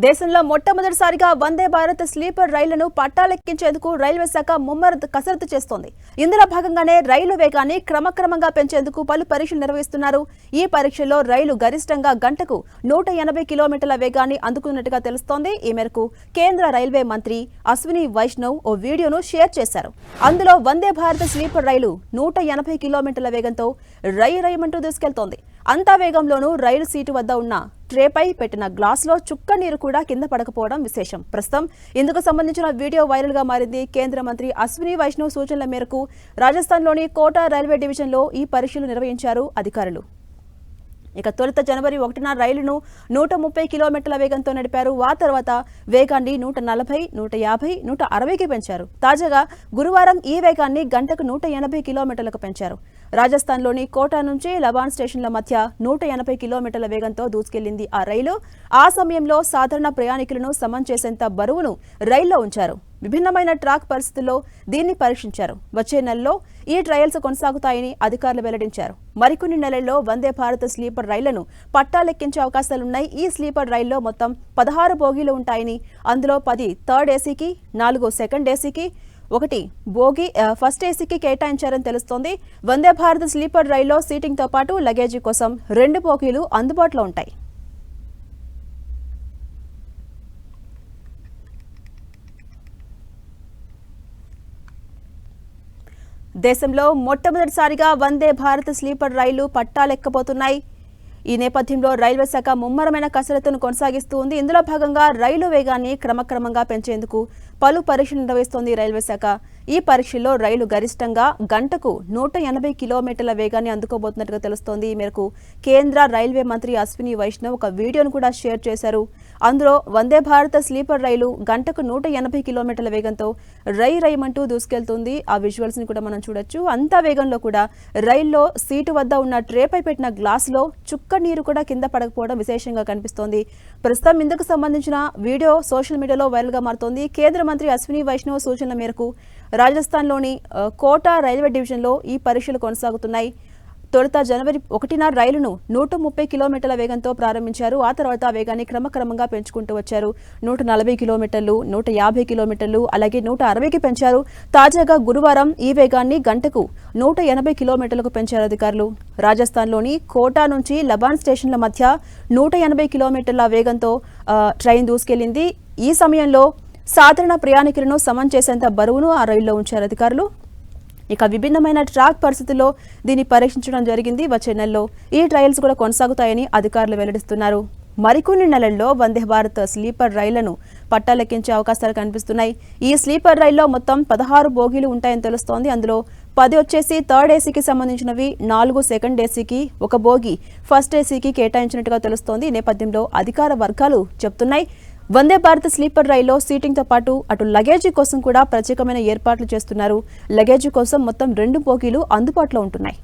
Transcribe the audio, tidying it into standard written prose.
దేశంలో మొట్టమొదటిసారిగా వందే భారత్ స్లీపర్ రైళ్లను పట్టాలెక్కించేందుకు రైల్వే శాఖ ముమ్మర కసరత్తు చేస్తోంది. ఇందులో భాగంగానే రైలు వేగాన్ని క్రమక్రమంగా పెంచేందుకు పలు పరీక్షలు నిర్వహిస్తున్నారు. ఈ పరీక్షల్లో రైలు గరిష్టంగా గంటకు 180 కిలోమీటర్ల వేగాన్ని అందుకున్నట్టుగా తెలుస్తోంది. ఈ మేరకు కేంద్ర రైల్వే మంత్రి అశ్విని వైష్ణవ్ ఓ వీడియోను షేర్ చేశారు. అందులో వందే భారత్ స్లీపర్ రైలు 180 కిలోమీటర్ల వేగంతో రైమంటూ దూసుకెళ్తోంది. అంతా వేగంలోనూ రైలు సీటు వద్ద ఉన్న ట్రేపై పెట్టిన గ్లాసులో చుక్క నీరు కూడా కింద పడకపోవడం విశేషం. ప్రస్తుతం ఇందుకు సంబంధించిన వీడియో వైరల్ గా మారింది. కేంద్ర మంత్రి అశ్విని వైష్ణవ్ సూచనల మేరకు రాజస్థాన్లోని కోటా రైల్వే డివిజన్లో ఈ పరీక్షలు నిర్వహించారు అధికారులు. ఇక తొలుత జనవరి 1న రైలును 130 కిలోమీటర్ల వేగంతో నడిపారు. ఆ తర్వాత వేగాన్ని 140, 150, 160కి పెంచారు. తాజాగా గురువారం ఈ వేగాన్ని గంటకు 180 కిలోమీటర్లకు పెంచారు. రాజస్థాన్లోని కోటా నుంచి లబాన్ స్టేషన్ల మధ్య 180 కిలోమీటర్ల వేగంతో దూసుకెళ్లింది ఆ రైలు. ఆ సమయంలో సాధారణ ప్రయాణికులను సమం చేసేంత బరువును రైల్లో ఉంచారు. విభిన్నమైన ట్రాక్ పరిస్థితుల్లో దీన్ని పరీక్షించారు. వచ్చే నెలలో ఈ ట్రయల్స్ కొనసాగుతాయని అధికారులు వెల్లడించారు. మరికొన్ని నెలల్లో వందే భారత్ స్లీపర్ రైళ్లను పట్టాలెక్కించే అవకాశాలున్నాయి. ఈ స్లీపర్ రైల్లో మొత్తం 16 బోగీలు ఉంటాయని, అందులో 10 థర్డ్ ఏసీకి, 4 సెకండ్ ఏసీకి, 1 బోగీ ఫస్ట్ ఏసీకి కేటాయించారని తెలుస్తోంది. వందే భారత్ స్లీపర్ రైల్లో సీటింగ్తో పాటు లగేజీ కోసం 2 బోగీలు అందుబాటులో ఉంటాయి. దేశంలో మొట్టమొదటిసారిగా వందే భారత్ స్లీపర్ రైళ్లు పట్టాలెక్కబోతున్నాయి. ఈ నేపథ్యంలో రైల్వే శాఖ ముమ్మరమైన కసరత్తును కొనసాగిస్తూ ఉంది. ఇందులో భాగంగా రైలు వేగాన్ని క్రమక్రమంగా పెంచేందుకు పలు పరీక్షలు నిర్వహిస్తోంది రైల్వే శాఖ. ఈ పరీక్షల్లో రైలు గరిష్టంగా గంటకు 180 కిలోమీటర్ల వేగాన్ని అందుకోబోతున్నట్టుగా తెలుస్తోంది. ఈ మేరకు కేంద్ర రైల్వే మంత్రి అశ్విని వైష్ణవ్ ఒక వీడియోను కూడా షేర్ చేశారు. అందులో వందే భారత్ స్లీపర్ రైలు గంటకు 180 కిలోమీటర్ల వేగంతో రైమంటూ దూసుకెళ్తుంది. ఆ విజువల్స్ ని కూడా మనం చూడొచ్చు. అంత వేగంలో కూడా రైల్లో సీటు వద్ద ఉన్న ట్రేపై పెట్టిన గ్లాసులో చుక్క నీరు కూడా కింద పడకపోవడం విశేషంగా కనిపిస్తోంది. ప్రస్తుతం ఇందుకు సంబంధించిన వీడియో సోషల్ మీడియాలో వైరల్ గా మారుతోంది. కేంద్ర మంత్రి అశ్విని వైష్ణవ్ సూచనల మేరకు రాజస్థాన్లోని కోటా రైల్వే డివిజన్లో ఈ పరీక్షలు కొనసాగుతున్నాయి. తొలుత జనవరి 1న రైలును 130 కిలోమీటర్ల వేగంతో ప్రారంభించారు. ఆ తర్వాత వేగాన్ని క్రమక్రమంగా పెంచుకుంటూ వచ్చారు. 140 కిలోమీటర్లు, 150 కిలోమీటర్లు, అలాగే 160కి పెంచారు. తాజాగా గురువారం ఈ వేగాన్ని గంటకు 180 కిలోమీటర్లకు పెంచారు అధికారులు. రాజస్థాన్లోని కోటా నుంచి లబాన్ స్టేషన్ల మధ్య 180 కిలోమీటర్ల వేగంతో ట్రైన్ దూసుకెళ్లింది. ఈ సమయంలో సాధారణ ప్రయాణికులను సమం చేసేంత బరువును ఆ రైల్లో ఉంచారు అధికారులు. ఇక విభిన్నమైన ట్రాక్ పరిస్థితుల్లో దీన్ని పరీక్షించడం జరిగింది. వచ్చే నెలలో ఈ ట్రయల్స్ కూడా కొనసాగుతాయని అధికారులు వెల్లడిస్తున్నారు. మరికొన్ని నెలల్లో వందే భారత్ స్లీపర్ రైళ్లను పట్టాలెక్కించే అవకాశాలు కనిపిస్తున్నాయి. ఈ స్లీపర్ రైల్లో మొత్తం 16 బోగీలు ఉంటాయని తెలుస్తోంది. అందులో 10 వచ్చేసి థర్డ్ ఏసీకి సంబంధించినవి, 4 సెకండ్ ఏసీకి, 1 బోగీ ఫస్ట్ ఏసీకి కేటాయించినట్టుగా తెలుస్తోంది. ఈ నేపథ్యంలో అధికార వర్గాలు చెప్తున్నాయి వందే భారత్ స్లీపర్ రైల్లో సీటింగ్తో పాటు అటు లగేజీ కోసం కూడా ప్రత్యేకమైన ఏర్పాట్లు చేస్తున్నారు. లగేజీ కోసం మొత్తం 2 బోగీలు అందుబాటులో ఉంటున్నాయి.